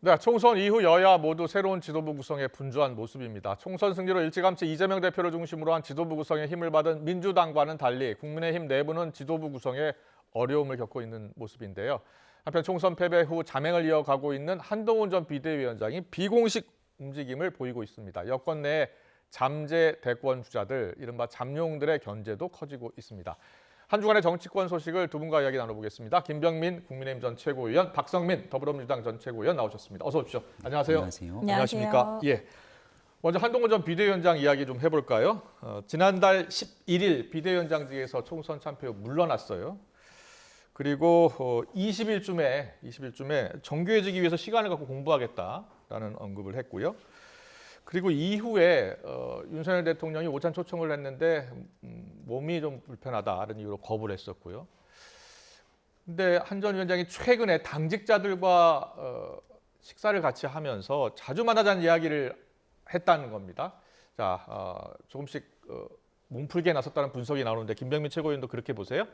네, 총선 이후 여야 모두 새로운 지도부 구성에 분주한 모습입니다. 총선 승리로 일찌감치 이재명 대표를 중심으로 한 지도부 구성에 힘을 받은 민주당과는 달리 국민의힘 내부는 지도부 구성에 어려움을 겪고 있는 모습인데요. 한편 총선 패배 후 자맹을 이어가고 있는 한동훈 전 비대위원장이 비공식 움직임을 보이고 있습니다. 여권 내 잠재 대권 주자들, 이른바 잠룡들의 견제도 커지고 있습니다. 한 주간의 정치권 소식을 두 분과 이야기 나눠보겠습니다. 김병민 국민의힘 전 최고위원, 박성민 더불어민주당 전 최고위원 나오셨습니다. 어서 오십시오. 안녕하세요. 안녕하세요. 안녕하십니까? 예. 먼저 한동훈 전 비대위원장 이야기 좀 해볼까요? 지난달 11일 비대위원장직에서 총선 참패 후 물러났어요. 그리고 20일쯤에 정규해지기 위해서 시간을 갖고 공부하겠다라는 언급을 했고요. 그리고 이후에 윤석열 대통령이 오찬 초청을 했는데 몸이 좀 불편하다는 이유로 거부를 했었고요. 근데 한 전 위원장이 최근에 당직자들과 식사를 같이 하면서 자주 만나자는 이야기를 했다는 겁니다. 자, 조금씩 몸풀기에 나섰다는 분석이 나오는데 김병민 최고위원도 그렇게 보세요?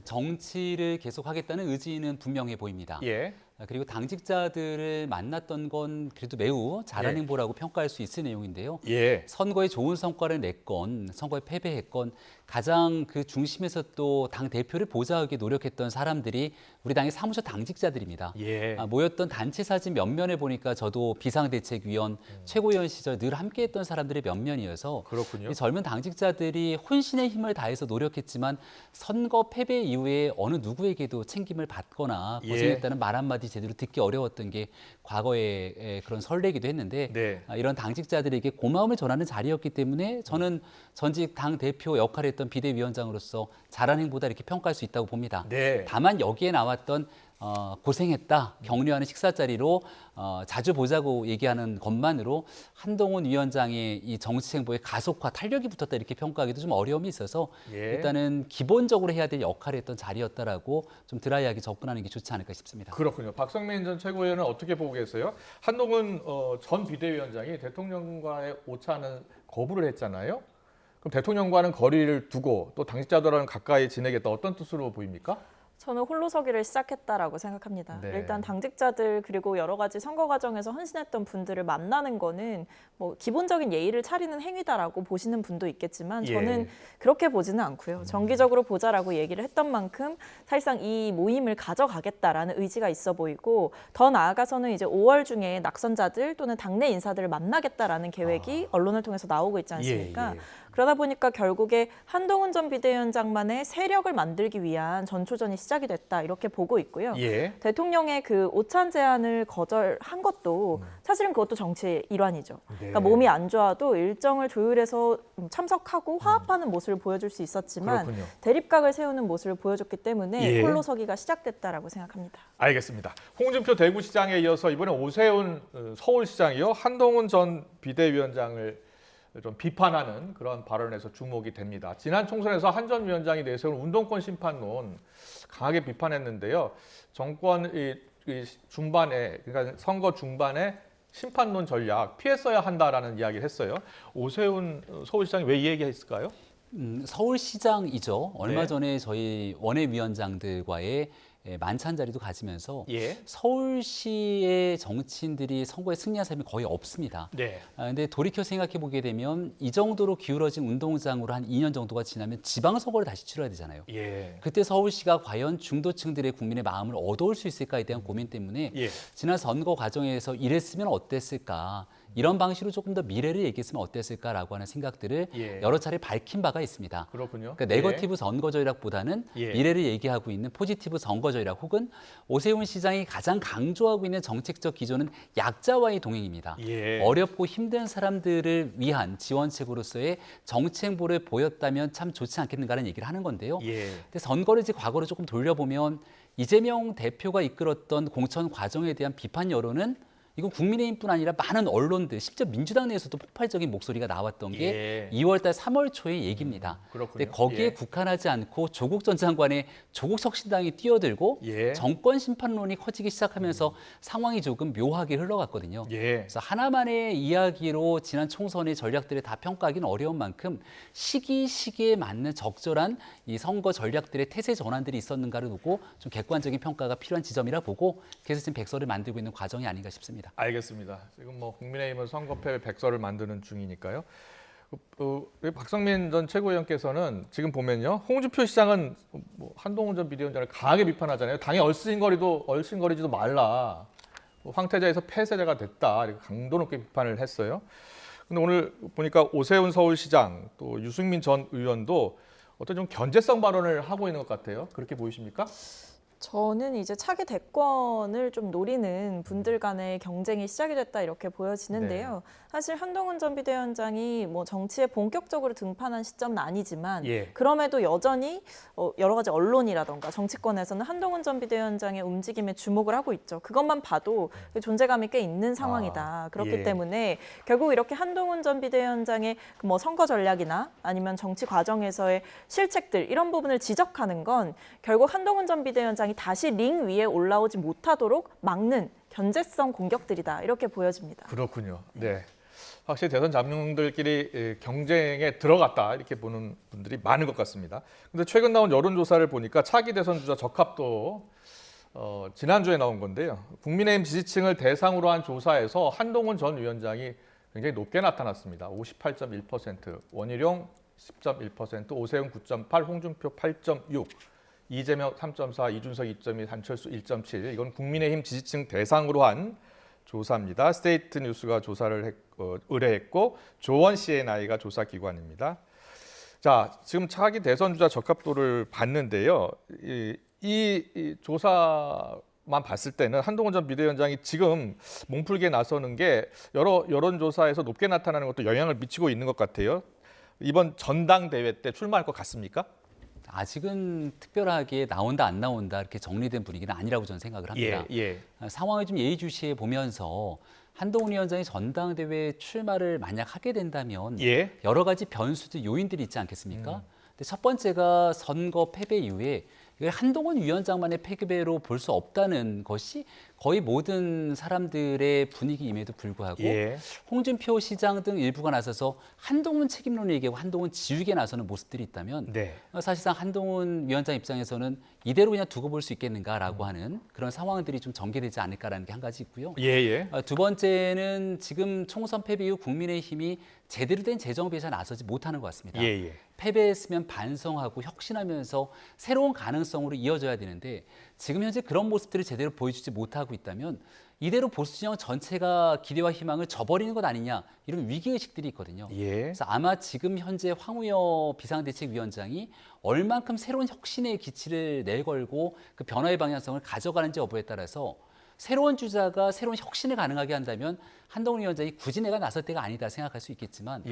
정치를 계속하겠다는 의지는 분명해 보입니다. 예. 그리고 당직자들을 만났던 건 그래도 매우 잘한 예. 행보라고 평가할 수 있을 내용인데요. 예. 선거에 좋은 성과를 냈건 선거에 패배했건 가장 그 중심에서 또 당 대표를 보좌하기 노력했던 사람들이 우리 당의 사무처 당직자들입니다. 예. 모였던 단체 사진 몇면을 보니까 저도 비상대책위원, 최고위원 시절 늘 함께했던 사람들의 몇면이어서 그렇군요. 이 젊은 당직자들이 혼신의 힘을 다해서 노력했지만 선거 패배 이후에 어느 누구에게도 챙김을 받거나 고생했다는 말 한마디 제대로 듣기 어려웠던 게 과거의 그런 선례이기도 했는데 네. 이런 당직자들에게 고마움을 전하는 자리였기 때문에 저는 전직 당 대표 역할을 했던 비대위원장으로서 잘한 행보다 이렇게 평가할 수 있다고 봅니다. 네. 다만 여기에 나왔던 고생했다, 격려하는 식사 자리로 자주 보자고 얘기하는 것만으로 한동훈 위원장의 이 정치 행보의 가속화, 탄력이 붙었다 이렇게 평가하기도 좀 어려움이 있어서 예. 일단은 기본적으로 해야 될 역할을 했던 자리였다라고 좀 드라이하게 접근하는 게 좋지 않을까 싶습니다. 그렇군요. 박성민 전 최고위원은 어떻게 보고 계세요? 한동훈 전 비대위원장이 대통령과의 오찬은 거부를 했잖아요. 그럼 대통령과는 거리를 두고 또 당직자들과는 가까이 지내겠다, 어떤 뜻으로 보입니까? 저는 홀로서기를 시작했다라고 생각합니다. 네. 일단 당직자들 그리고 여러 가지 선거 과정에서 헌신했던 분들을 만나는 거는 뭐 기본적인 예의를 차리는 행위다라고 보시는 분도 있겠지만 저는 예. 그렇게 보지는 않고요. 정기적으로 보자라고 얘기를 했던 만큼 사실상 이 모임을 가져가겠다라는 의지가 있어 보이고 더 나아가서는 이제 5월 중에 낙선자들 또는 당내 인사들을 만나겠다라는 계획이 언론을 통해서 나오고 있지 않습니까? 예. 그러다 보니까 결국에 한동훈 전 비대위원장만의 세력을 만들기 위한 전초전이 시작이 됐다 이렇게 보고 있고요. 예. 대통령의 그 오찬 제안을 거절한 것도 사실은 그것도 정치의 일환이죠. 네. 그러니까 몸이 안 좋아도 일정을 조율해서 참석하고 화합하는 모습을 보여줄 수 있었지만 그렇군요. 대립각을 세우는 모습을 보여줬기 때문에 예. 홀로서기가 시작됐다라고 생각합니다. 알겠습니다. 홍준표 대구시장에 이어서 이번에 오세훈 서울시장이요, 한동훈 전 비대위원장을 좀 비판하는 그런 발언에서 주목이 됩니다. 지난 총선에서 한 전 위원장이 내세운 운동권 심판론 강하게 비판했는데요. 정권 이 중반에, 그러니까 선거 중반에 심판론 전략 피했어야 한다라는 이야기를 했어요. 오세훈 서울시장이 왜 이 얘기했을까요? 서울시장이죠. 얼마 네. 전에 저희 원외위원장들과의 만찬 자리도 가지면서 예. 서울시의 정치인들이 선거에 승리한 사람이 거의 없습니다. 네. 근데 돌이켜 생각해 보게 되면 이 정도로 기울어진 운동장으로 한 2년 정도가 지나면 지방선거를 다시 치러야 되잖아요. 예. 그때 서울시가 과연 중도층들의 국민의 마음을 얻어올 수 있을까에 대한 고민 때문에 예. 지난 선거 과정에서 이랬으면 어땠을까, 이런 방식으로 조금 더 미래를 얘기했으면 어땠을까라고 하는 생각들을 예. 여러 차례 밝힌 바가 있습니다. 그렇군요. 그러니까 네거티브 선거 전략보다는 예. 미래를 얘기하고 있는 포지티브 선거 전략, 혹은 오세훈 시장이 가장 강조하고 있는 정책적 기조는 약자와의 동행입니다. 예. 어렵고 힘든 사람들을 위한 지원책으로서의 정치 행보를 보였다면 참 좋지 않겠는가라는 얘기를 하는 건데요. 예. 근데 선거를 이제 과거로 조금 돌려보면 이재명 대표가 이끌었던 공천 과정에 대한 비판 여론은 이건 국민의힘뿐 아니라 많은 언론들, 심지어 민주당 내에서도 폭발적인 목소리가 나왔던 게 예. 2월 달 3월 초의 얘기입니다. 그렇군요. 근데 거기에 예. 국한하지 않고 조국 전 장관의 조국 혁신당이 뛰어들고 예. 정권 심판론이 커지기 시작하면서 상황이 조금 묘하게 흘러갔거든요. 예. 그래서 하나만의 이야기로 지난 총선의 전략들을 다 평가하기는 어려운 만큼 시기에 맞는 적절한 이 선거 전략들의 태세 전환들이 있었는가를 두고 좀 객관적인 평가가 필요한 지점이라 보고, 그래서 지금 백서를 만들고 있는 과정이 아닌가 싶습니다. 같습니다. 알겠습니다. 지금 뭐 국민의힘은 선거패 백서를 만드는 중이니까요. 박성민 전 최고위원께서는 지금 보면요, 홍준표 시장은 뭐 한동훈 전 비대위원장을 강하게 비판하잖아요. 당이 얼씬거리지도 말라. 황태자에서 폐쇄자가 됐다. 이렇게 강도 높게 비판을 했어요. 근데 오늘 보니까 오세훈 서울시장 또 유승민 전 의원도 어떤 좀 견제성 발언을 하고 있는 것 같아요. 그렇게 보이십니까? 저는 이제 차기 대권을 좀 노리는 분들 간의 경쟁이 시작이 됐다 이렇게 보여지는데요. 사실 한동훈 전 비대위원장이 뭐 정치에 본격적으로 등판한 시점은 아니지만 그럼에도 여전히 여러 가지 언론이라던가 정치권에서는 한동훈 전 비대위원장의 움직임에 주목을 하고 있죠. 그것만 봐도 존재감이 꽤 있는 상황이다. 그렇기 때문에 결국 이렇게 한동훈 전 비대위원장의 뭐 선거 전략이나 아니면 정치 과정에서의 실책들 이런 부분을 지적하는 건 결국 한동훈 전 비대위원장이 다시 링 위에 올라오지 못하도록 막는 견제성 공격들이다 이렇게 보여집니다. 그렇군요. 네, 확실히 대선 잠룡들끼리 경쟁에 들어갔다 이렇게 보는 분들이 많은 것 같습니다. 근데 최근 나온 여론조사를 보니까 차기 대선 주자 적합도 지난주에 나온 건데요. 국민의힘 지지층을 대상으로 한 조사에서 한동훈 전 위원장이 굉장히 높게 나타났습니다. 58.1%, 원희룡 10.1%, 오세훈 9.8, 홍준표 8.6, 이재명 3.4, 이준석 2.2, 한철수 1.7. 이건 국민의힘 지지층 대상으로 한 조사입니다. 스테이트 뉴스가 조사를 의뢰했고 조원 CNI가 조사 기관입니다. 자, 지금 차기 대선 주자 적합도를 봤는데요. 이 조사만 봤을 때는 한동훈 전 비대위원장이 지금 몸풀기에 나서는 게 여러 여론조사에서 높게 나타나는 것도 영향을 미치고 있는 것 같아요. 이번 전당대회 때 출마할 것 같습니까? 아직은 특별하게 나온다 안 나온다 이렇게 정리된 분위기는 아니라고 저는 생각을 합니다. 상황을 좀 예의주시해 보면서 한동훈 위원장이 전당대회 출마를 만약 하게 된다면 여러 가지 변수도 요인들이 있지 않겠습니까? 근데 첫 번째가 선거 패배 이후에 한동훈 위원장만의 패배로 볼 수 없다는 것이 거의 모든 사람들의 분위기임에도 불구하고 홍준표 시장 등 일부가 나서서 한동훈 책임론을 얘기하고 한동훈 지우개 나서는 모습들이 있다면 사실상 한동훈 위원장 입장에서는 이대로 그냥 두고 볼 수 있겠는가라고 하는 그런 상황들이 좀 전개되지 않을까라는 게 한 가지 있고요. 두 번째는 지금 총선 패배 이후 국민의힘이 제대로 된 재정 배치에 나서지 못하는 것 같습니다. 패배했으면 반성하고 혁신하면서 새로운 가능성으로 이어져야 되는데 지금 현재 그런 모습들을 제대로 보여주지 못하고 있다면 이대로 보수 진영 전체가 기대와 희망을 저버리는 것 아니냐 이런 위기의식들이 있거든요. 그래서 아마 지금 현재 황우여 비상대책위원장이 얼만큼 새로운 혁신의 기치를 내걸고 그 변화의 방향성을 가져가는지 여부에 따라서 새로운 주자가 새로운 혁신을 가능하게 한다면 한동훈 위원장이 굳이 내가 나설 때가 아니다 생각할 수 있겠지만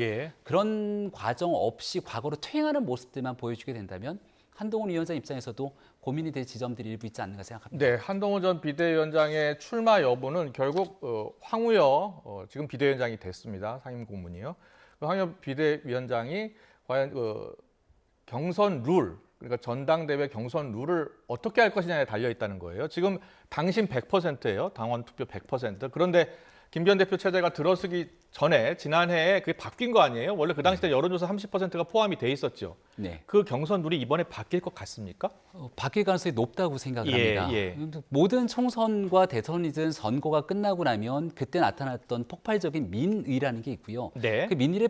그런 과정 없이 과거로 퇴행하는 모습들만 보여주게 된다면 한동훈 위원장 입장에서도 고민이 될 지점들이 일부 있지 않는가 생각합니다. 네, 한동훈 전 비대위원장의 출마 여부는 결국 황우여 지금 비대위원장이 됐습니다. 상임 고문이요. 황우여 비대위원장이 과연 경선 룰, 그러니까 전당대회 경선 룰을 어떻게 할 것이냐에 달려 있다는 거예요. 지금 당심 100%예요. 당원 투표 100%. 그런데 김기현 대표 체제가 들어서기 전에 지난해에 그게 바뀐 거 아니에요? 원래 그 당시 때 여론조사 30%가 포함이 돼 있었죠. 그 경선 룰이 이번에 바뀔 것 같습니까? 바뀔 가능성이 높다고 생각을 합니다. 모든 총선과 대선이든 선거가 끝나고 나면 그때 나타났던 폭발적인 민의라는 게 있고요. 그 민의를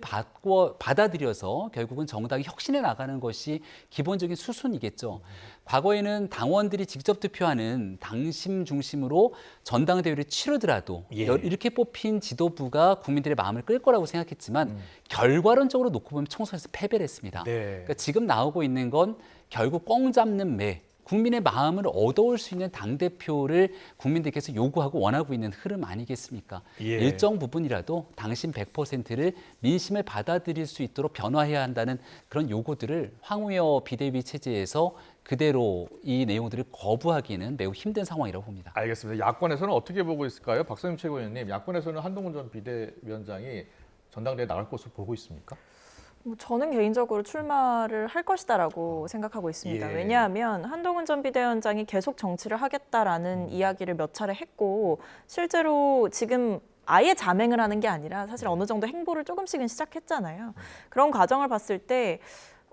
받아들여서 결국은 정당이 혁신해 나가는 것이 기본적인 수순이겠죠. 과거에는 당원들이 직접 투표하는 당심 중심으로 전당대회를 치르더라도 이렇게 뽑힌 지도부가 국민들의 마음을 끌 거라고 생각했지만 결과론적으로 놓고 보면 총선에서 패배를 했습니다. 그러니까 지금 나오고 있는 건 결국 꽁 잡는 매, 국민의 마음을 얻어올 수 있는 당대표를 국민들께서 요구하고 원하고 있는 흐름 아니겠습니까? 일정 부분이라도 당신 100%를 민심을 받아들일 수 있도록 변화해야 한다는 그런 요구들을 황우여 비대위 체제에서 그대로 이 내용들을 거부하기는 매우 힘든 상황이라고 봅니다. 알겠습니다. 야권에서는 어떻게 보고 있을까요? 박성임 최고위원님, 야권에서는 한동훈 전 비대위원장이 전당대회에 나갈 것으로 보고 있습니까? 저는 개인적으로 출마를 할 것이다라고 생각하고 있습니다. 왜냐하면 한동훈 전 비대위원장이 계속 정치를 하겠다라는 이야기를 몇 차례 했고 실제로 지금 아예 자맹을 하는 게 아니라 사실 어느 정도 행보를 조금씩은 시작했잖아요. 그런 과정을 봤을 때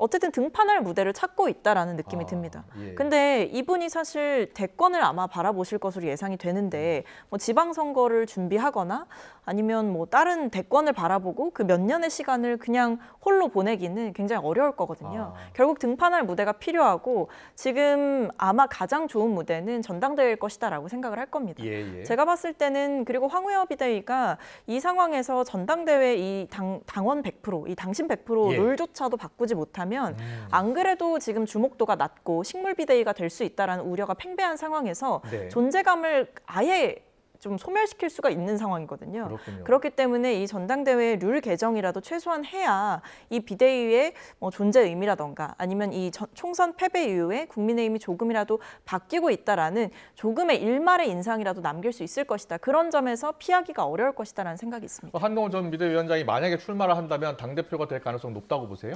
어쨌든 등판할 무대를 찾고 있다라는 느낌이 아, 듭니다. 예. 근데 이분이 사실 대권을 아마 바라보실 것으로 예상이 되는데 뭐 지방선거를 준비하거나 아니면 뭐 다른 대권을 바라보고 그 몇 년의 시간을 그냥 홀로 보내기는 굉장히 어려울 거거든요. 결국 등판할 무대가 필요하고 지금 아마 가장 좋은 무대는 전당대회일 것이다라고 생각을 할 겁니다. 예. 제가 봤을 때는 그리고 황우여 비대위가 이 상황에서 전당대회 이 당원 100%, 이 당신 100% 예. 룰조차도 바꾸지 못하면 안 그래도 지금 주목도가 낮고 식물 비대위가 될 수 있다라는 우려가 팽배한 상황에서 네. 존재감을 아예 좀 소멸시킬 수가 있는 상황이거든요. 그렇군요. 그렇기 때문에 이 전당대회 룰 개정이라도 최소한 해야 이 비대위의 뭐 존재 의미라던가 아니면 이 총선 패배 이후에 국민의힘이 조금이라도 바뀌고 있다라는 조금의 일말의 인상이라도 남길 수 있을 것이다. 그런 점에서 피하기가 어려울 것이다라는 생각이 있습니다. 한동훈 전 비대위원장이 만약에 출마를 한다면 당대표가 될 가능성 높다고 보세요?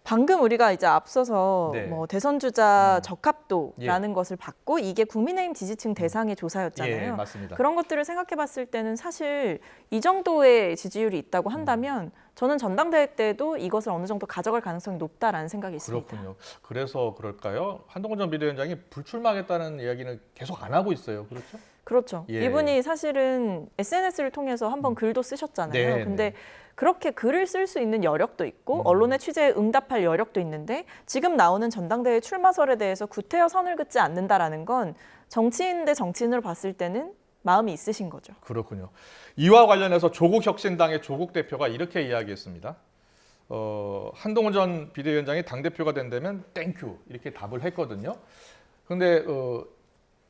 방금 우리가 이제 앞서서 네. 뭐 대선 주자 적합도라는 것을 받고 이게 국민의힘 지지층 대상의 예, 조사였잖아요. 맞습니다. 그런 것들을 생각해 봤을 때는 사실 이 정도의 지지율이 있다고 한다면 저는 전당대회 때도 이것을 어느 정도 가져갈 가능성이 높다라는 생각이 있습니다. 그렇군요. 그래서 그럴까요? 한동훈 전 비대위원장이 불출마하겠다는 이야기는 계속 안 하고 있어요. 그렇죠? 그렇죠. 예. 이분이 사실은 SNS를 통해서 한번 글도 쓰셨잖아요. 네, 근데 네. 그렇게 글을 쓸 수 있는 여력도 있고 언론의 취재에 응답할 여력도 있는데 지금 나오는 전당대회 출마설에 대해서 구태여 선을 긋지 않는다라는 건 정치인 대 정치인으로 봤을 때는 마음이 있으신 거죠. 그렇군요. 이와 관련해서 조국혁신당의 조국 대표가 이렇게 이야기했습니다. 한동훈 전 비대위원장이 당대표가 된다면 땡큐 이렇게 답을 했거든요. 그런데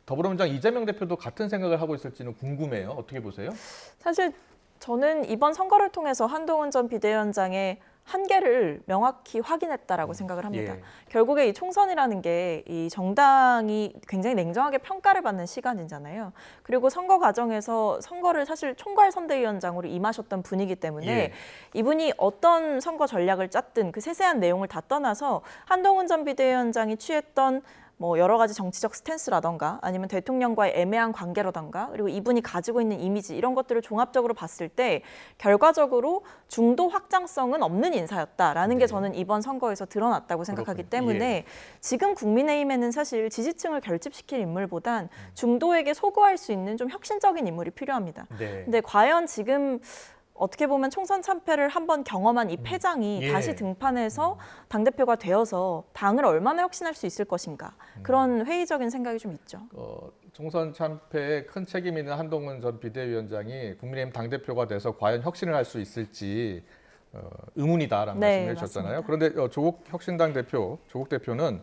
더불어민주당 이재명 대표도 같은 생각을 하고 있을지는 궁금해요. 어떻게 보세요? 사실 저는 이번 선거를 통해서 한동훈 전 비대위원장의 한계를 명확히 확인했다라고 생각을 합니다. 예. 결국에 이 총선이라는 게 이 정당이 굉장히 냉정하게 평가를 받는 시간이잖아요. 그리고 선거 과정에서 선거를 사실 총괄 선대위원장으로 임하셨던 분이기 때문에 예. 이분이 어떤 선거 전략을 짰든 그 세세한 내용을 다 떠나서 한동훈 전 비대위원장이 취했던 뭐 여러 가지 정치적 스탠스라던가 아니면 대통령과의 애매한 관계라던가 그리고 이분이 가지고 있는 이미지 이런 것들을 종합적으로 봤을 때 결과적으로 중도 확장성은 없는 인사였다라는 게 저는 이번 선거에서 드러났다고 생각하기 그렇군요. 때문에 지금 국민의힘에는 사실 지지층을 결집시킬 인물보단 중도에게 소구할 수 있는 좀 혁신적인 인물이 필요합니다. 네. 근데 과연 지금 어떻게 보면 총선 참패를 한번 경험한 이 패장이 예. 다시 등판해서 당대표가 되어서 당을 얼마나 혁신할 수 있을 것인가 그런 회의적인 생각이 좀 있죠. 총선 참패에 큰 책임 있는 한동훈 전 비대위원장이 국민의힘 당대표가 돼서 과연 혁신을 할 수 있을지 의문이다라는 네, 말씀을 해주셨잖아요. 맞습니다. 그런데 조국 대표는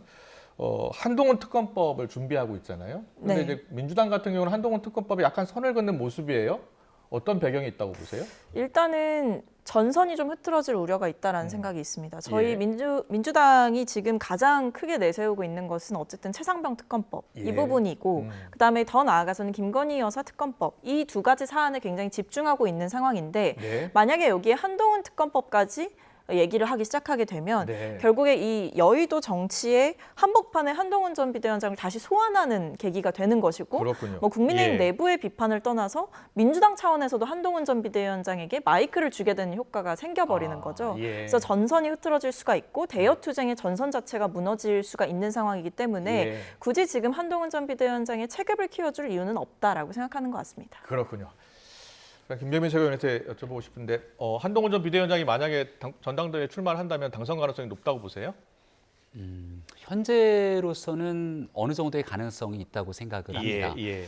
한동훈 특검법을 준비하고 있잖아요. 그런데 네. 이제 민주당 같은 경우는 한동훈 특검법에 약간 선을 긋는 모습이에요. 어떤 배경이 있다고 보세요? 일단은 전선이 좀 흐트러질 우려가 있다라는 생각이 있습니다. 저희 예. 민주당이 지금 가장 크게 내세우고 있는 것은 어쨌든 최상병 특검법 예. 이 부분이고 그다음에 더 나아가서는 김건희 여사 특검법 이 두 가지 사안에 굉장히 집중하고 있는 상황인데 네. 만약에 여기에 한동훈 특검법까지 얘기를 하기 시작하게 되면 네. 결국에 이 여의도 정치의 한복판에 한동훈 전 비대위원장을 다시 소환하는 계기가 되는 것이고 그렇군요. 뭐 국민의힘 예. 내부의 비판을 떠나서 민주당 차원에서도 한동훈 전 비대위원장에게 마이크를 주게 되는 효과가 생겨버리는 거죠. 예. 그래서 전선이 흐트러질 수가 있고 대여투쟁의 전선 자체가 무너질 수가 있는 상황이기 때문에 예. 굳이 지금 한동훈 전 비대위원장의 체급을 키워줄 이유는 없다라고 생각하는 것 같습니다. 그렇군요. 김병민 최고위원한테 여쭤보고 싶은데 한동훈 전 비대위원장이 만약에 전당대회에 출마를 한다면 당선 가능성이 높다고 보세요? 현재로서는 어느 정도의 가능성이 있다고 생각을 합니다. 예.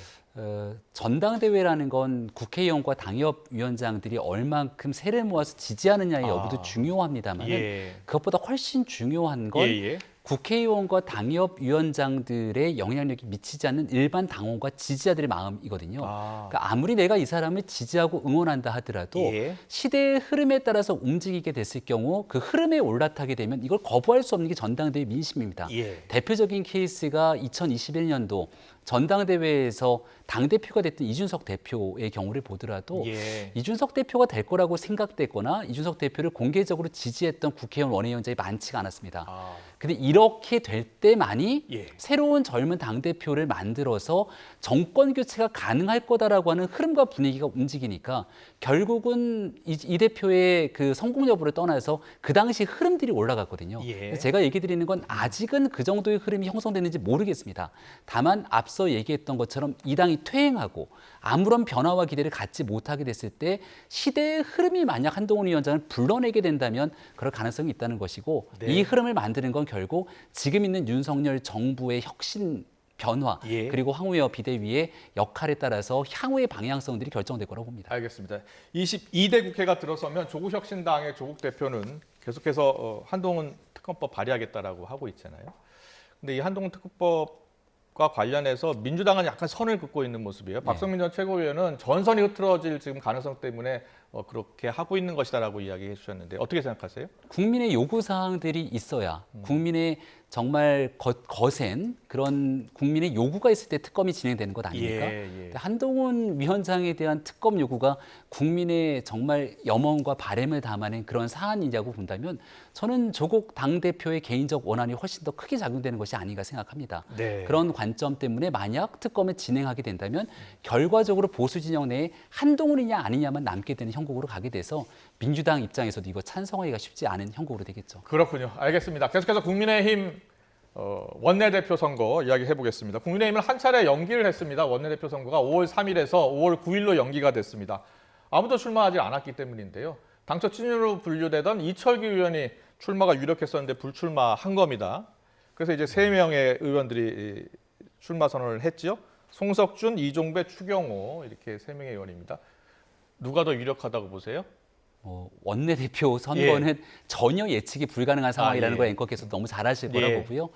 전당대회라는 건 국회의원과 당협위원장들이 얼만큼 세를 모아서 지지하느냐의 여부도 중요합니다만 예. 그것보다 훨씬 중요한 건 예. 국회의원과 당협위원장들의 영향력이 미치지 않는 일반 당원과 지지자들의 마음이거든요. 그러니까 아무리 내가 이 사람을 지지하고 응원한다 하더라도 예. 시대의 흐름에 따라서 움직이게 됐을 경우 그 흐름에 올라타게 되면 이걸 거부할 수 없는 게 전당대회 민심입니다. 예. 대표적인 케이스가 2021년도 전당대회에서 당대표가 됐던 이준석 대표의 경우를 보더라도 예. 이준석 대표가 될 거라고 생각됐거나 이준석 대표를 공개적으로 지지했던 국회의원 원외위원장이 많지가 않았습니다. 아. 근데 이렇게 될 때만이 예. 새로운 젊은 당대표를 만들어서 정권 교체가 가능할 거다라고 하는 흐름과 분위기가 움직이니까 결국은 이 대표의 그 성공 여부를 떠나서 그 당시 흐름들이 올라갔거든요. 예. 그래서 제가 얘기 드리는 건 아직은 그 정도의 흐름이 형성되는지 모르겠습니다. 다만 앞서 얘기했던 것처럼 이 당이 퇴행하고 아무런 변화와 기대를 갖지 못하게 됐을 때 시대의 흐름이 만약 한동훈 위원장을 불러내게 된다면 그럴 가능성이 있다는 것이고 네. 이 흐름을 만드는 건 결국 지금 있는 윤석열 정부의 혁신 변화 예. 그리고 황우여 비대위의 역할에 따라서 향후의 방향성들이 결정될 거라고 봅니다. 알겠습니다. 22대 국회가 들어서면 조국혁신당의 조국 대표는 계속해서 한동훈 특검법 발의하겠다라고 하고 있잖아요. 근데 이 한동훈 특검법과 관련해서 민주당은 약간 선을 긋고 있는 모습이에요. 박성민 전 최고위원은 전선이 흐트러질 지금 가능성 때문에 그렇게 하고 있는 것이다라고 이야기해 주셨는데 어떻게 생각하세요? 국민의 요구 사항들이 있어야 국민의 정말 거센 그런 국민의 요구가 있을 때 특검이 진행되는 것 아닙니까? 예. 한동훈 위원장에 대한 특검 요구가 국민의 정말 염원과 바람을 담아낸 그런 사안이냐고 본다면 저는 조국 당대표의 개인적 원한이 훨씬 더 크게 작용되는 것이 아닌가 생각합니다. 네. 그런 관점 때문에 만약 특검을 진행하게 된다면 결과적으로 보수 진영 내에 한동훈이냐 아니냐만 남게 되는 형국으로 가게 돼서 민주당 입장에서도 이거 찬성하기가 쉽지 않은 형국으로 되겠죠. 그렇군요. 알겠습니다. 계속해서 국민의힘 원내대표 선거 이야기해 보겠습니다. 국민의힘은 한 차례 연기를 했습니다. 원내대표 선거가 5월 3일에서 5월 9일로 연기가 됐습니다. 아무도 출마하지 않았기 때문인데요. 당초 친윤으로 분류되던 이철규 의원이 출마가 유력했었는데 불출마한 겁니다. 그래서 이제 3명의 의원들이 출마 선언을 했죠. 송석준, 이종배, 추경호 이렇게 3명의 의원입니다. 누가 더 유력하다고 보세요? 원내대표 선거는 전혀 예측이 불가능한 상황이라는 예. 걸 앵커께서 너무 잘 아실 거라고 예. 보고요.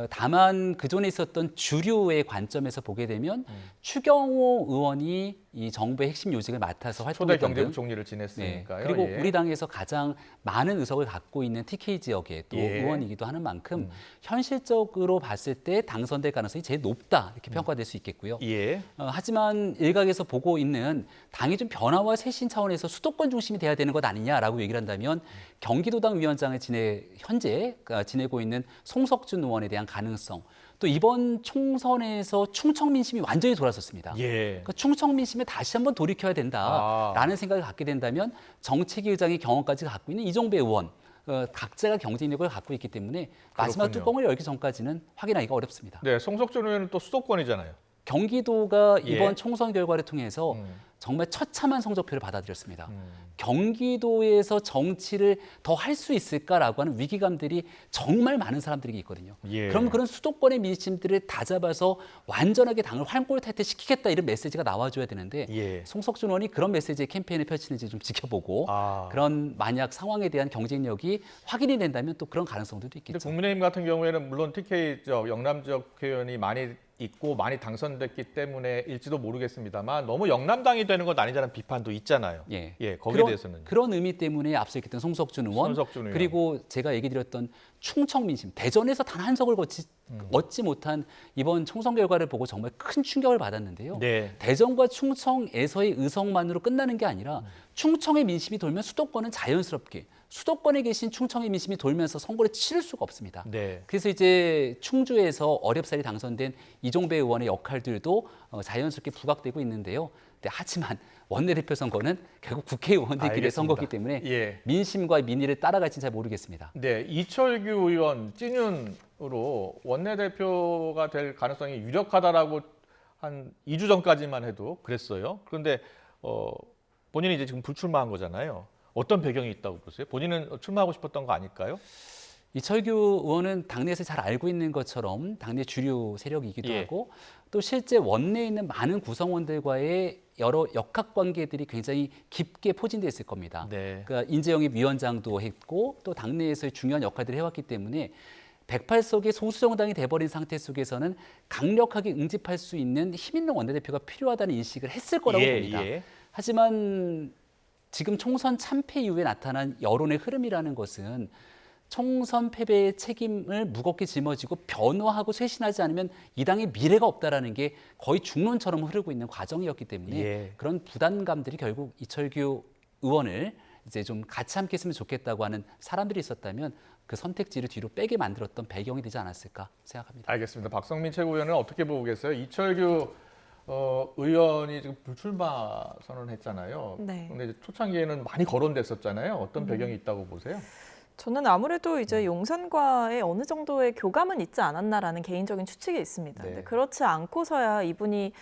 다만 그전에 있었던 주류의 관점에서 보게 되면 추경호 의원이 이 정부의 핵심 요직을 맡아서 초대 활동했던 경제부 등 총리를 네. 지냈으니까요. 그리고 예. 우리 당에서 가장 많은 의석을 갖고 있는 TK 지역의 또 예. 의원이기도 하는 만큼 현실적으로 봤을 때 당선될 가능성이 제일 높다 이렇게 평가될 수 있겠고요. 예. 하지만 일각에서 보고 있는 당이 좀 변화와 쇄신 차원에서 수도권 중심이 돼야 되는 것 아니냐라고 얘기를 한다면 경기도당 위원장을 현재 지내고 있는 송석준 의원에 대한 가능성 또 이번 총선에서 충청 민심이 완전히 돌아섰습니다. 예. 그러니까 충청 민심에 다시 한번 돌이켜야 된다라는 생각을 갖게 된다면 정책위 의장의 경험까지 갖고 있는 이종배 의원 각자가 경쟁력을 갖고 있기 때문에 마지막 그렇군요. 뚜껑을 열기 전까지는 확인하기가 어렵습니다. 네, 송석준 의원은 또 수도권이잖아요. 경기도가 예. 이번 총선 결과를 통해서 정말 처참한 성적표를 받아들였습니다. 음. 경기도에서 정치를 더 할 수 있을까라고 하는 위기감들이 정말 많은 사람들에게 있거든요. 예. 그럼 그런 수도권의 민심들을 다잡아서 완전하게 당을 환골탈퇴시키겠다 이런 메시지가 나와줘야 되는데 예. 송석준 의원이 그런 메시지의 캠페인을 펼치는지 좀 지켜보고 그런 만약 상황에 대한 경쟁력이 확인이 된다면 또 그런 가능성도 근데 있겠죠. 국민의힘 같은 경우에는 물론 TK 영남 지역 국회의원이 많이 있고 많이 당선됐기 때문에일지도 모르겠습니다만 너무 영남당이 되는 것 아니냐는 비판도 있잖아요. 예, 거기에 대해서는 그런 의미 때문에 앞서 얘기했던 송석준 의원, 그리고 제가 얘기 드렸던 충청 민심, 대전에서 단 한 석을 얻지 못한 이번 총선 결과를 보고 정말 큰 충격을 받았는데요. 네. 대전과 충청에서의 의석만으로 끝나는 게 아니라 충청의 민심이 돌면 수도권은 자연스럽게 수도권에 계신 충청의 민심이 돌면서 선거를 치를 수가 없습니다. 네. 그래서 이제 충주에서 어렵사리 당선된 이종배 의원의 역할들도 자연스럽게 부각되고 있는데요. 하지만 원내대표 선거는 결국 국회의원들끼리의 알겠습니다. 선거이기 때문에 예. 민심과 민의를 따라갈지는 잘 모르겠습니다. 네, 이철규 의원 찐윤으로 원내대표가 될 가능성이 유력하다라고 한 2주 전까지만 해도 그랬어요. 그런데 본인이 이제 지금 불출마한 거잖아요. 어떤 배경이 있다고 보세요? 본인은 출마하고 싶었던 거 아닐까요? 이철규 의원은 당내에서 잘 알고 있는 것처럼 당내 주류 세력이기도 예. 하고 또 실제 원내에 있는 많은 구성원들과의 여러 역학관계들이 굉장히 깊게 포진되어 있을 겁니다. 네. 그러니까 인재영입 위원장도 했고 또 당내에서의 중요한 역할들을 해왔기 때문에 108석의 소수정당이 돼버린 상태 속에서는 강력하게 응집할 수 있는 힘 있는 원내대표가 필요하다는 인식을 했을 거라고 봅니다. 하지만 지금 총선 참패 이후에 나타난 여론의 흐름이라는 것은 총선 패배의 책임을 무겁게 짊어지고 변호하고 쇄신하지 않으면 이 당의 미래가 없다라는 게 거의 중론처럼 흐르고 있는 과정이었기 때문에 예. 그런 부담감들이 결국 이철규 의원을 이제 좀 같이 함께 했으면 좋겠다고 하는 사람들이 있었다면 그 선택지를 뒤로 빼게 만들었던 배경이 되지 않았을까 생각합니다. 알겠습니다. 박성민 최고위원은 어떻게 보고 계세요? 이철규 의원이 지금 불출마 선언했잖아요. 네. 근데 이제 초창기에는 많이 거론됐었잖아요. 어떤 배경이 있다고 보세요? 저는 아무래도 이제 용산과의 어느 정도의 교감은 있지 않았나라는 개인적인 추측이 있습니다. 네. 근데 그렇지 않고서야 이분이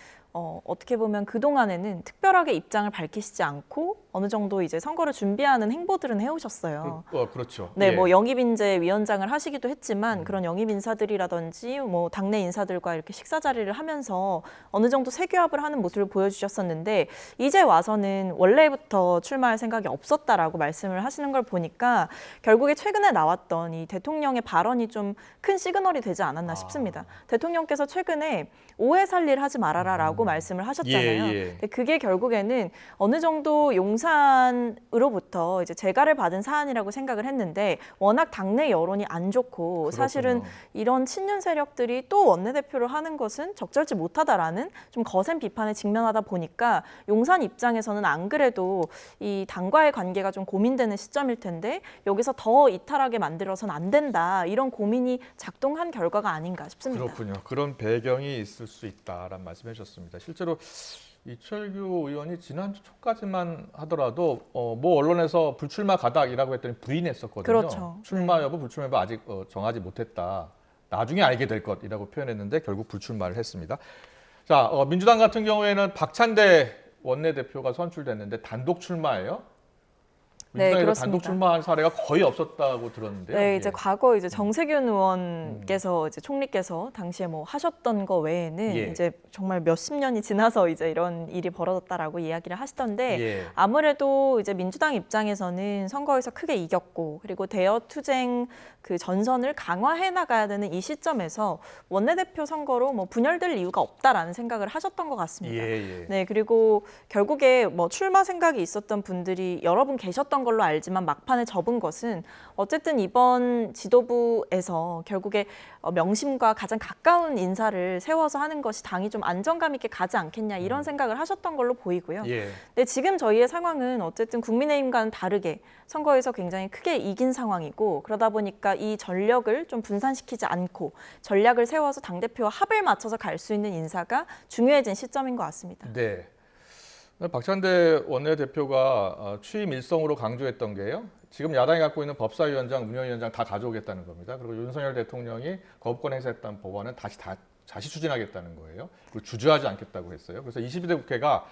어떻게 보면 그동안에는 특별하게 입장을 밝히시지 않고 어느 정도 이제 선거를 준비하는 행보들은 해오셨어요. 그렇죠. 네, 예. 뭐 영입인재 위원장을 하시기도 했지만 그런 영입 인사들이라든지 뭐 당내 인사들과 이렇게 식사 자리를 하면서 어느 정도 세교합을 하는 모습을 보여주셨었는데 이제 와서는 원래부터 출마할 생각이 없었다라고 말씀을 하시는 걸 보니까 결국에 최근에 나왔던 이 대통령의 발언이 좀 큰 시그널이 되지 않았나 싶습니다. 대통령께서 최근에 오해 살릴 하지 말아라라고 말씀을 하셨잖아요. 예, 예. 근데 그게 결국에는 어느 정도 용산으로부터 이제 재가를 받은 사안이라고 생각을 했는데 워낙 당내 여론이 안 좋고 사실은 그렇군요. 이런 친윤 세력들이 또 원내대표를 하는 것은 적절치 못하다라는 좀 거센 비판에 직면하다 보니까 용산 입장에서는 안 그래도 이 당과의 관계가 좀 고민되는 시점일 텐데 여기서 더 이탈하게 만들어서는 안 된다 이런 고민이 작동한 결과가 아닌가 싶습니다. 그렇군요. 그런 배경이 있을 수 있다라는 말씀해 주셨습니다. 실제로 이철규 의원이 지난주 초까지만 하더라도 뭐 언론에서 불출마 가닥이라고 했더니 부인했었거든요. 그렇죠. 출마 여부, 불출마 여부 아직 정하지 못했다. 나중에 알게 될 것이라고 표현했는데 결국 불출마를 했습니다. 자, 민주당 같은 경우에는 박찬대 원내대표가 선출됐는데 단독 출마예요? 네, 민주당에서 그렇습니다. 단독 출마한 사례가 거의 없었다고 들었는데요. 네, 이제 예. 과거 이제 정세균 의원께서 이제 총리께서 당시에 뭐 하셨던 거 외에는 예. 이제 정말 몇십 년이 지나서 이제 이런 일이 벌어졌다라고 이야기를 하시던데 예. 아무래도 이제 민주당 입장에서는 선거에서 크게 이겼고 그리고 대여 투쟁 그 전선을 강화해 나가야 되는 이 시점에서 원내대표 선거로 뭐 분열될 이유가 없다라는 생각을 하셨던 것 같습니다. 예, 예. 네, 그리고 결국에 뭐 출마 생각이 있었던 분들이 여러 분 계셨던 걸로 알지만 막판에 접은 것은 어쨌든 이번 지도부에서 결국에 명심과 가장 가까운 인사를 세워서 하는 것이 당이 좀 안정감 있게 가지 않겠냐 이런 생각을 하셨던 걸로 보이고요. 예. 근데 지금 저희의 상황은 어쨌든 국민의힘과는 다르게 선거에서 굉장히 크게 이긴 상황이고 그러다 보니까 이 전력을 좀 분산시키지 않고 전략을 세워서 당대표와 합을 맞춰서 갈 수 있는 인사가 중요해진 시점인 것 같습니다. 네. 박찬대 원내대표가 취임 일성으로 강조했던 게요. 지금 야당이 갖고 있는 법사위원장, 운영위원장 다 가져오겠다는 겁니다. 그리고 윤석열 대통령이 거부권 행사했던 법안은 다시 추진하겠다는 거예요. 그리고 주저하지 않겠다고 했어요. 그래서 22대 국회가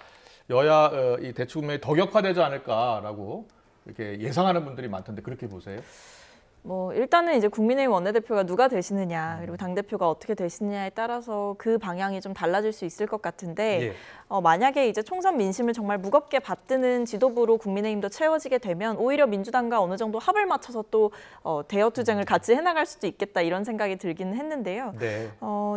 여야 이 대치국면이 더 격화되지 않을까라고 이렇게 예상하는 분들이 많던데 그렇게 보세요? 뭐 일단은 이제 국민의힘 원내대표가 누가 되시느냐 그리고 당대표가 어떻게 되시느냐에 따라서 그 방향이 좀 달라질 수 있을 것 같은데 예. 만약에 이제 총선 민심을 정말 무겁게 받드는 지도부로 국민의힘도 채워지게 되면 오히려 민주당과 어느 정도 합을 맞춰서 또 대여 투쟁을 같이 해나갈 수도 있겠다 이런 생각이 들기는 했는데요. 네.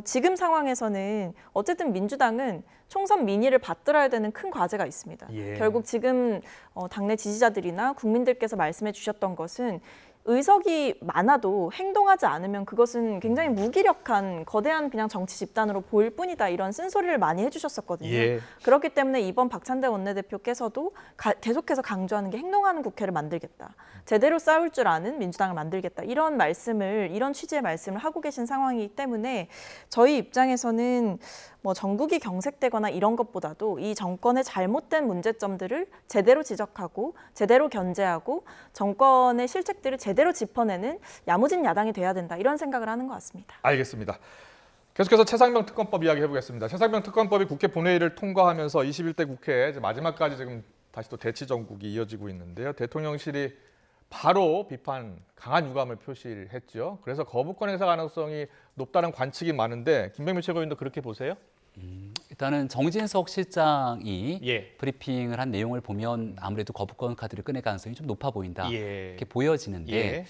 지금 상황에서는 어쨌든 민주당은 총선 민의를 받들어야 되는 큰 과제가 있습니다. 예. 결국 지금 당내 지지자들이나 국민들께서 말씀해 주셨던 것은 의석이 많아도 행동하지 않으면 그것은 굉장히 무기력한 거대한 그냥 정치 집단으로 보일 뿐이다 이런 쓴소리를 많이 해주셨었거든요. 예. 그렇기 때문에 이번 박찬대 원내대표께서도 계속해서 강조하는 게 행동하는 국회를 만들겠다. 제대로 싸울 줄 아는 민주당을 만들겠다. 이런 취지의 말씀을 하고 계신 상황이기 때문에 저희 입장에서는 뭐 전국이 경색되거나 이런 것보다도 이 정권의 잘못된 문제점들을 제대로 지적하고 제대로 견제하고 정권의 실책들을 제대로 짚어내는 야무진 야당이 돼야 된다 이런 생각을 하는 것 같습니다. 알겠습니다. 계속해서 최상병 특검법 이야기 해보겠습니다. 최상병 특검법이 국회 본회의를 통과하면서 21대 국회 이제 마지막까지 지금 다시 또 대치 정국이 이어지고 있는데요. 대통령실이 바로 강한 유감을 표시를 했죠. 그래서 거부권 행사 가능성이 높다는 관측이 많은데 김병민 최고위원도 그렇게 보세요? 일단은 정진석 실장이 예. 브리핑을 한 내용을 보면 아무래도 거부권 카드를 꺼낼 가능성이 좀 높아 보인다 예. 이렇게 보여지는데 예.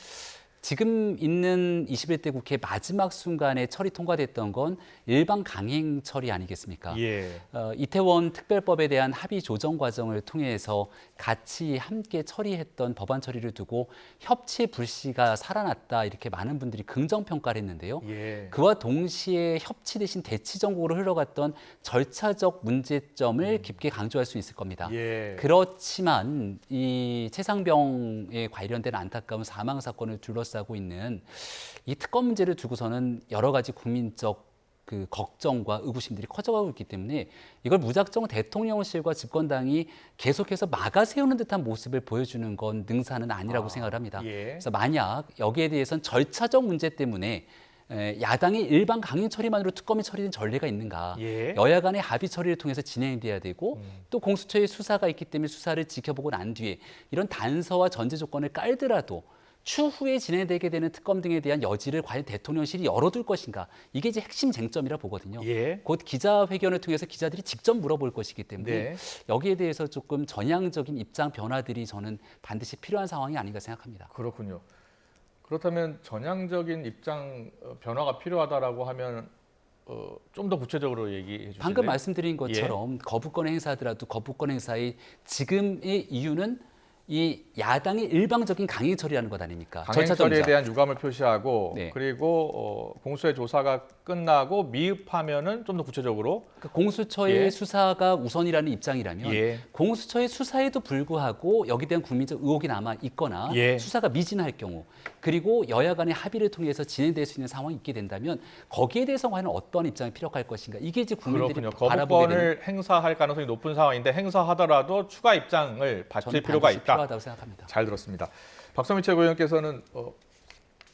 지금 있는 21대 국회 마지막 순간에 처리 통과됐던 건 일반 강행 처리 아니겠습니까? 예. 이태원 특별법에 대한 합의 조정 과정을 통해서 같이 함께 처리했던 법안 처리를 두고 협치 불씨가 살아났다 이렇게 많은 분들이 긍정 평가를 했는데요. 예. 그와 동시에 협치 대신 대치 정국으로 흘러갔던 절차적 문제점을 깊게 강조할 수 있을 겁니다. 예. 그렇지만 이 최상병에 관련된 안타까운 사망 사건을 둘러싸고 있는 이 특검 문제를 두고서는 여러 가지 국민적 그 걱정과 의구심들이 커져가고 있기 때문에 이걸 무작정 대통령실과 집권당이 계속해서 막아세우는 듯한 모습을 보여주는 건 능사는 아니라고 생각을 합니다. 예. 그래서 만약 여기에 대해서는 절차적 문제 때문에 야당이 일반 강행 처리만으로 특검이 처리된 전례가 있는가? 예. 여야 간의 합의 처리를 통해서 진행돼야 되고 또 공수처의 수사가 있기 때문에 수사를 지켜보고 난 뒤에 이런 단서와 전제 조건을 깔더라도 추후에 진행되게 되는 특검 등에 대한 여지를 과연 대통령실이 열어둘 것인가? 이게 이제 핵심 쟁점이라 보거든요. 예. 곧 기자회견을 통해서 기자들이 직접 물어볼 것이기 때문에 네. 여기에 대해서 조금 전향적인 입장 변화들이 저는 반드시 필요한 상황이 아닌가 생각합니다. 그렇군요. 그렇다면 전향적인 입장 변화가 필요하다라고 하면 좀 더 구체적으로 얘기해 주실래요? 방금 말씀드린 것처럼 거부권 행사하더라도 거부권 행사의 지금의 이유는 이 야당의 일방적인 강행 처리라는 것 아닙니까? 강행 절차적 처리에 문제. 대한 유감을 표시하고 네. 그리고 공수처의 조사가 끝나고 미흡하면은 좀 더 구체적으로 그러니까 공수처의 예. 수사가 우선이라는 입장이라면 예. 공수처의 수사에도 불구하고 여기에 대한 국민적 의혹이 남아 있거나 예. 수사가 미진할 경우 그리고 여야 간의 합의를 통해서 진행될 수 있는 상황이 있게 된다면 거기에 대해서 과연 어떤 입장이 필요할 것인가 이게 이제 국민들이 그렇군요. 바라보게 되는 거부권을 행사할 가능성이 높은 상황인데 행사하더라도 추가 입장을 받을 저는 필요가 반드시 있다. 필요하다고 생각합니다. 잘 들었습니다. 박성민 최고위원께서는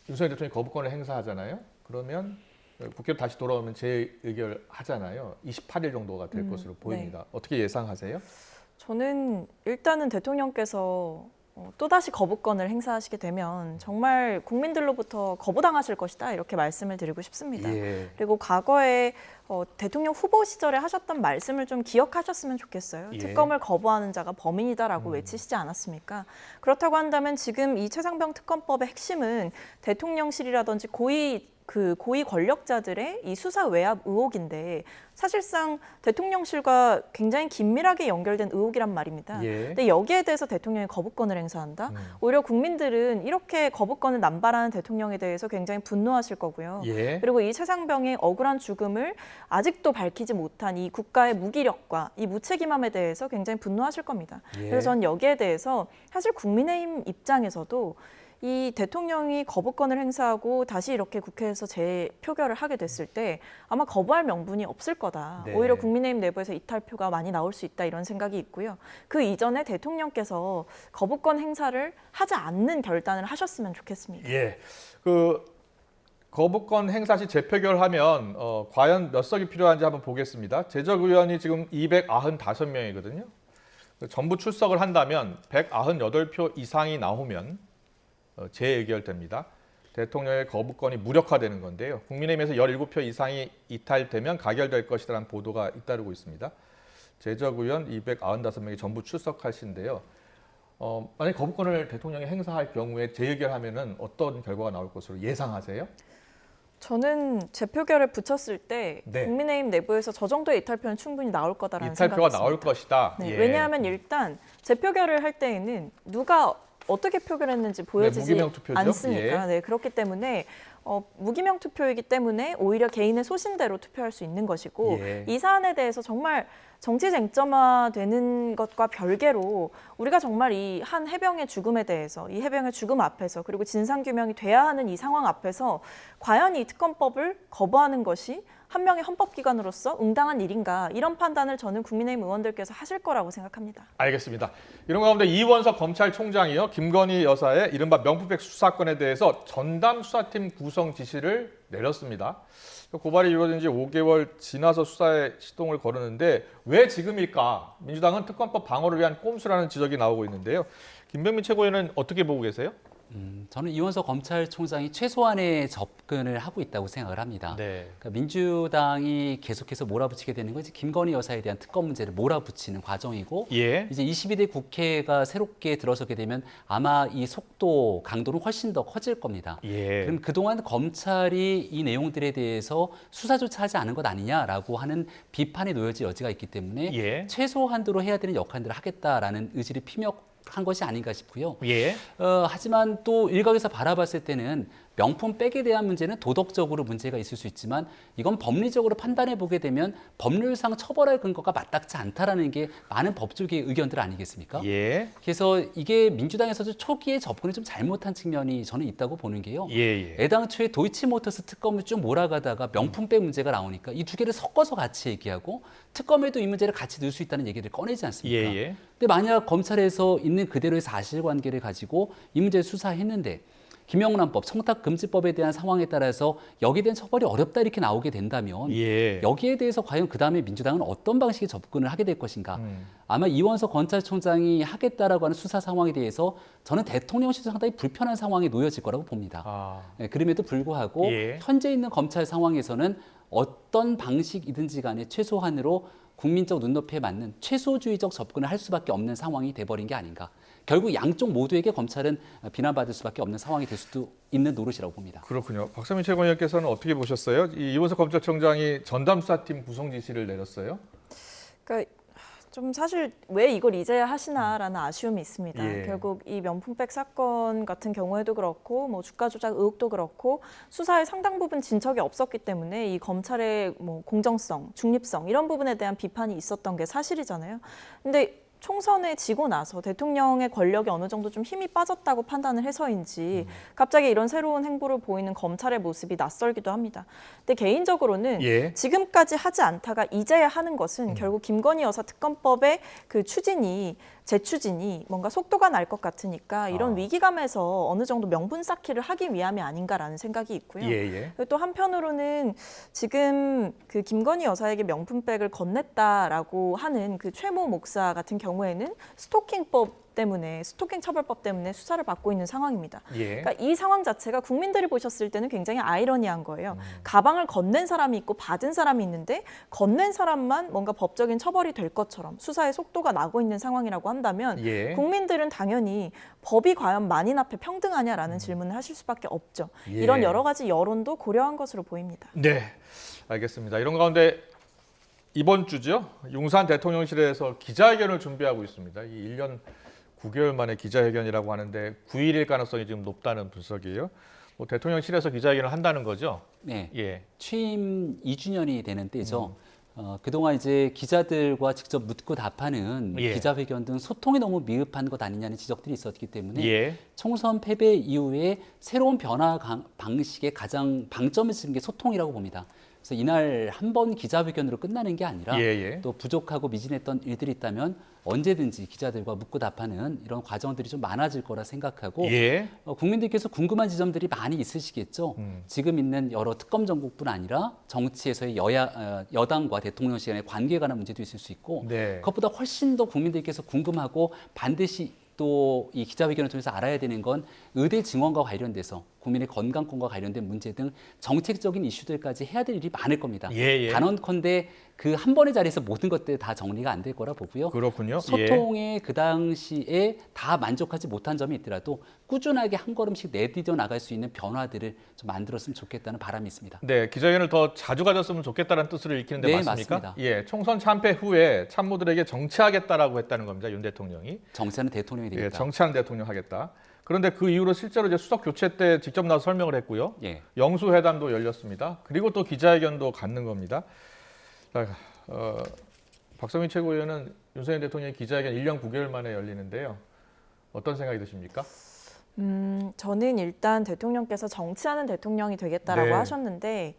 윤석열 대통령이 거부권을 행사하잖아요. 그러면 국회로 다시 돌아오면 재의결하잖아요. 28일 정도가 될 것으로 보입니다. 어떻게 예상하세요? 저는 일단은 대통령께서 또다시 거부권을 행사하시게 되면 정말 국민들로부터 거부당하실 것이다 이렇게 말씀을 드리고 싶습니다. 예. 그리고 과거에 대통령 후보 시절에 하셨던 말씀을 좀 기억하셨으면 좋겠어요. 예. 특검을 거부하는 자가 범인이다라고 외치시지 않았습니까? 그렇다고 한다면 지금 이 최상병 특검법의 핵심은 대통령실이라든지 고위 권력자들의 이 수사 외압 의혹인데 사실상 대통령실과 굉장히 긴밀하게 연결된 의혹이란 말입니다. 예. 근데 여기에 대해서 대통령이 거부권을 행사한다? 오히려 국민들은 이렇게 거부권을 남발하는 대통령에 대해서 굉장히 분노하실 거고요. 예. 그리고 이 최상병의 억울한 죽음을 아직도 밝히지 못한 이 국가의 무기력과 이 무책임함에 대해서 굉장히 분노하실 겁니다. 예. 그래서 저는 여기에 대해서 사실 국민의힘 입장에서도 이 대통령이 거부권을 행사하고 다시 이렇게 국회에서 재표결을 하게 됐을 때 아마 거부할 명분이 없을 거다. 네. 오히려 국민의힘 내부에서 이탈표가 많이 나올 수 있다 이런 생각이 있고요. 그 이전에 대통령께서 거부권 행사를 하지 않는 결단을 하셨으면 좋겠습니다. 예. 거부권 행사 시 재표결하면 과연 몇 석이 필요한지 한번 보겠습니다. 제적 의원이 지금 295명이거든요. 전부 출석을 한다면 198표 이상이 나오면 재의결됩니다. 대통령의 거부권이 무력화되는 건데요. 국민의힘에서 17표 이상이 이탈되면 가결될 것이라는 보도가 잇따르고 있습니다. 제적 의원 295명이 전부 출석하신데요. 만약 거부권을 대통령이 행사할 경우에 재의결하면은 어떤 결과가 나올 것으로 예상하세요? 저는 재표결을 붙였을 때 네. 국민의힘 내부에서 저 정도의 이탈표는 충분히 나올 거다라는 생각이 이탈표가 있습니다. 나올 것이다. 네, 예. 왜냐하면 일단 재표결을 할 때에는 누가 어떻게 표결했는지 보여지지 무기명 투표죠. 않습니까? 예. 네, 그렇기 때문에 무기명 투표이기 때문에 오히려 개인의 소신대로 투표할 수 있는 것이고 예. 이 사안에 대해서 정말 정치 쟁점화되는 것과 별개로 우리가 정말 이 한 해병의 죽음에 대해서 이 해병의 죽음 앞에서 그리고 진상규명이 돼야 하는 이 상황 앞에서 과연 이 특검법을 거부하는 것이 한 명의 헌법기관으로서 응당한 일인가 이런 판단을 저는 국민의힘 의원들께서 하실 거라고 생각합니다. 알겠습니다. 이런 가운데 이원석 검찰총장이요. 김건희 여사의 이른바 명품백 수사건에 대해서 전담 수사팀 구성 지시를 내렸습니다. 고발이 이루어진 지 5개월 지나서 수사에 시동을 거르는데 왜 지금일까? 민주당은 특검법 방어를 위한 꼼수라는 지적이 나오고 있는데요. 김병민 최고위원은 어떻게 보고 계세요? 저는 이원석 검찰총장이 최소한의 접근을 하고 있다고 생각을 합니다. 네. 그러니까 민주당이 계속해서 몰아붙이게 되는 건 이제 김건희 여사에 대한 특검 문제를 몰아붙이는 과정이고 예. 이제 22대 국회가 새롭게 들어서게 되면 아마 이 속도, 강도는 훨씬 더 커질 겁니다. 예. 그럼 그동안 검찰이 이 내용들에 대해서 수사조차 하지 않은 것 아니냐라고 하는 비판에 놓여질 여지가 있기 때문에 예. 최소한도로 해야 되는 역할들을 하겠다라는 의지를 피력한 것이 아닌가 싶고요. 예. 하지만 또 일각에서 바라봤을 때는 명품백에 대한 문제는 도덕적으로 문제가 있을 수 있지만 이건 법리적으로 판단해 보게 되면 법률상 처벌할 근거가 마땅치 않다라는 게 많은 법조계의 의견들 아니겠습니까? 예. 그래서 이게 민주당에서도 초기에 접근을 좀 잘못한 측면이 저는 있다고 보는 게요. 예. 애당초에 도이치모터스 특검을 쭉 몰아가다가 명품백 문제가 나오니까 이 두 개를 섞어서 같이 얘기하고 특검에도 이 문제를 같이 넣을 수 있다는 얘기를 꺼내지 않습니까? 예. 근데 만약 검찰에서 있는 그대로의 사실관계를 가지고 이 문제를 수사했는데 김영란법, 청탁금지법에 대한 상황에 따라서 여기에 대한 처벌이 어렵다 이렇게 나오게 된다면 예. 여기에 대해서 과연 그 다음에 민주당은 어떤 방식의 접근을 하게 될 것인가. 음. 아마 이원석 검찰총장이 하겠다라고 하는 수사 상황에 대해서 저는 대통령실도 상당히 불편한 상황에 놓여질 거라고 봅니다. 아. 네, 그럼에도 불구하고 예. 현재 있는 검찰 상황에서는 어떤 방식이든지 간에 최소한으로 국민적 눈높이에 맞는 최소주의적 접근을 할 수밖에 없는 상황이 돼버린 게 아닌가. 결국 양쪽 모두에게 검찰은 비난받을 수밖에 없는 상황이 될 수도 있는 노릇이라고 봅니다. 그렇군요. 박상민 최고위원께서는 어떻게 보셨어요? 이원석 검찰총장이 전담수사팀 구성 지시를 내렸어요. 그러니까 좀 사실 왜 이걸 이제야 하시나라는 아쉬움이 있습니다. 예. 결국 이 명품백 사건 같은 경우에도 그렇고 뭐 주가 조작 의혹도 그렇고 수사의 상당 부분 진척이 없었기 때문에 이 검찰의 뭐 공정성, 중립성 이런 부분에 대한 비판이 있었던 게 사실이잖아요. 근데 총선에 지고 나서 대통령의 권력이 어느 정도 좀 힘이 빠졌다고 판단을 해서인지 갑자기 이런 새로운 행보를 보이는 검찰의 모습이 낯설기도 합니다. 근데 개인적으로는 예. 지금까지 하지 않다가 이제야 하는 것은 결국 김건희 여사 특검법의 그 재추진이 뭔가 속도가 날 것 같으니까 이런 위기감에서 어느 정도 명분 쌓기를 하기 위함이 아닌가라는 생각이 있고요. 예. 그리고 또 한편으로는 지금 그 김건희 여사에게 명품백을 건넸다라고 하는 그 최모 목사 같은 경우에는 스토킹 처벌법 때문에 수사를 받고 있는 상황입니다. 예. 그러니까 이 상황 자체가 국민들이 보셨을 때는 굉장히 아이러니한 거예요. 가방을 건넨 사람이 있고 받은 사람이 있는데 건넨 사람만 뭔가 법적인 처벌이 될 것처럼 수사의 속도가 나고 있는 상황이라고 한다면 예. 국민들은 당연히 법이 과연 만인 앞에 평등하냐라는 질문을 하실 수밖에 없죠. 예. 이런 여러 가지 여론도 고려한 것으로 보입니다. 네. 알겠습니다. 이런 가운데 이번 주죠. 용산 대통령실에서 기자회견을 준비하고 있습니다. 이 1년 9개월 만에 기자회견이라고 하는데 9일일 가능성이 지금 높다는 분석이에요. 뭐 대통령실에서 기자회견을 한다는 거죠? 네. 예. 취임 2주년이 되는 때죠. 그동안 이제 기자들과 직접 묻고 답하는 예. 기자회견 등 소통이 너무 미흡한 것 아니냐는 지적들이 있었기 때문에 예. 총선 패배 이후에 새로운 변화 방식의 가장 방점을 찍은 게 소통이라고 봅니다. 그래서 이날 한 번 기자회견으로 끝나는 게 아니라 예. 또 부족하고 미진했던 일들이 있다면 언제든지 기자들과 묻고 답하는 이런 과정들이 좀 많아질 거라 생각하고 예. 국민들께서 궁금한 지점들이 많이 있으시겠죠. 지금 있는 여러 특검 정국뿐 아니라 정치에서의 여당과 대통령실 간의 관계에 관한 문제도 있을 수 있고 네. 그것보다 훨씬 더 국민들께서 궁금하고 반드시 또 이 기자회견을 통해서 알아야 되는 건 의대 증원과 관련돼서 국민의 건강권과 관련된 문제 등 정책적인 이슈들까지 해야 될 일이 많을 겁니다. 예. 단언컨대 그 한 번의 자리에서 모든 것들 다 정리가 안 될 거라 보고요. 그렇군요. 소통에 그 당시에 다 만족하지 못한 점이 있더라도 꾸준하게 한 걸음씩 내디뎌 나갈 수 있는 변화들을 좀 만들었으면 좋겠다는 바람이 있습니다. 네, 기자회견을 더 자주 가졌으면 좋겠다는 뜻으로 읽히는데 네, 맞습니까? 맞습니다. 예, 총선 참패 후에 참모들에게 정치하겠다라고 했다는 겁니다. 윤 대통령이. 정치하는 대통령이 예, 되겠다. 정치하는 대통령 하겠다. 그런데 그 이후로 실제로 이제 수석 교체 때 직접 나서 설명을 했고요. 예. 영수회담도 열렸습니다. 그리고 또 기자회견도 갖는 겁니다. 자, 박성민 최고위원은 윤석열 대통령의 기자회견 1년 9개월 만에 열리는데요. 어떤 생각이 드십니까? 저는 일단 대통령께서 정치하는 대통령이 되겠다라고 네. 하셨는데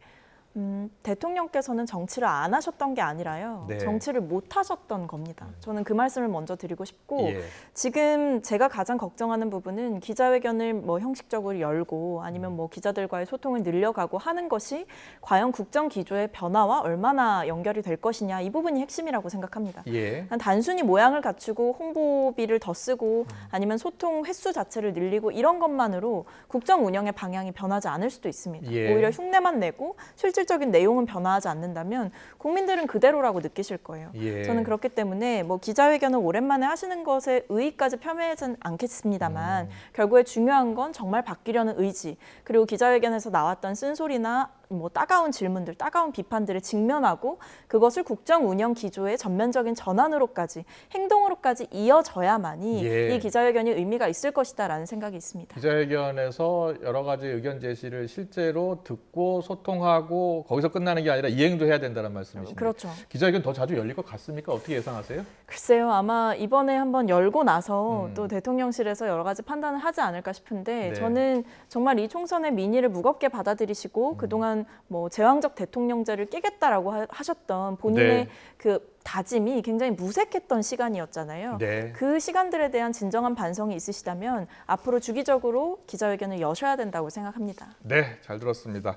대통령께서는 정치를 안 하셨던 게 아니라요. 네. 정치를 못 하셨던 겁니다. 저는 그 말씀을 먼저 드리고 싶고 예. 지금 제가 가장 걱정하는 부분은 기자회견을 뭐 형식적으로 열고 아니면 뭐 기자들과의 소통을 늘려가고 하는 것이 과연 국정 기조의 변화와 얼마나 연결이 될 것이냐 이 부분이 핵심이라고 생각합니다. 예. 단순히 모양을 갖추고 홍보비를 더 쓰고 아니면 소통 횟수 자체를 늘리고 이런 것만으로 국정 운영의 방향이 변하지 않을 수도 있습니다. 예. 오히려 흉내만 내고 실질적인 내용은 변화하지 않는다면 국민들은 그대로라고 느끼실 거예요. 예. 저는 그렇기 때문에 뭐 기자회견을 오랜만에 하시는 것에 의의까지 폄훼하진 않겠습니다만 결국에 중요한 건 정말 바뀌려는 의지 그리고 기자회견에서 나왔던 쓴소리나 뭐 따가운 질문들, 따가운 비판들을 직면하고 그것을 국정 운영 기조의 전면적인 전환으로까지 행동으로까지 이어져야만이 예. 이 기자회견이 의미가 있을 것이다라는 생각이 있습니다. 기자회견에서 여러 가지 의견 제시를 실제로 듣고 소통하고 거기서 끝나는 게 아니라 이행도 해야 된다는 말씀이신데 그렇죠. 기자회견 더 자주 열릴 것 같습니까? 어떻게 예상하세요? 글쎄요, 아마 이번에 한번 열고 나서 또 대통령실에서 여러 가지 판단을 하지 않을까 싶은데 네. 저는 정말 이 총선의 민의를 무겁게 받아들이시고 그동안 뭐 제왕적 대통령제를 깨겠다라고 하셨던 본인의 네. 그 다짐이 굉장히 무색했던 시간이었잖아요. 네. 그 시간들에 대한 진정한 반성이 있으시다면 앞으로 주기적으로 기자회견을 여셔야 된다고 생각합니다. 네, 잘 들었습니다.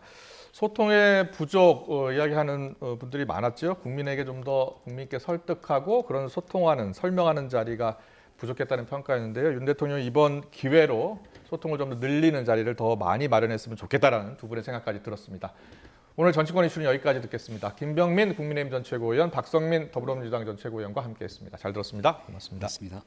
소통의 부족 이야기하는 분들이 많았죠. 국민에게 좀 더 국민께 설득하고 그런 소통하는 설명하는 자리가 부족했다는 평가였는데요. 윤 대통령이 이번 기회로 소통을 좀 더 늘리는 자리를 더 많이 마련했으면 좋겠다라는 두 분의 생각까지 들었습니다. 오늘 정치권 이슈는 여기까지 듣겠습니다. 김병민 국민의힘 전 최고위원, 박성민 더불어민주당 전 최고위원과 함께했습니다. 잘 들었습니다. 고맙습니다. 맞습니다.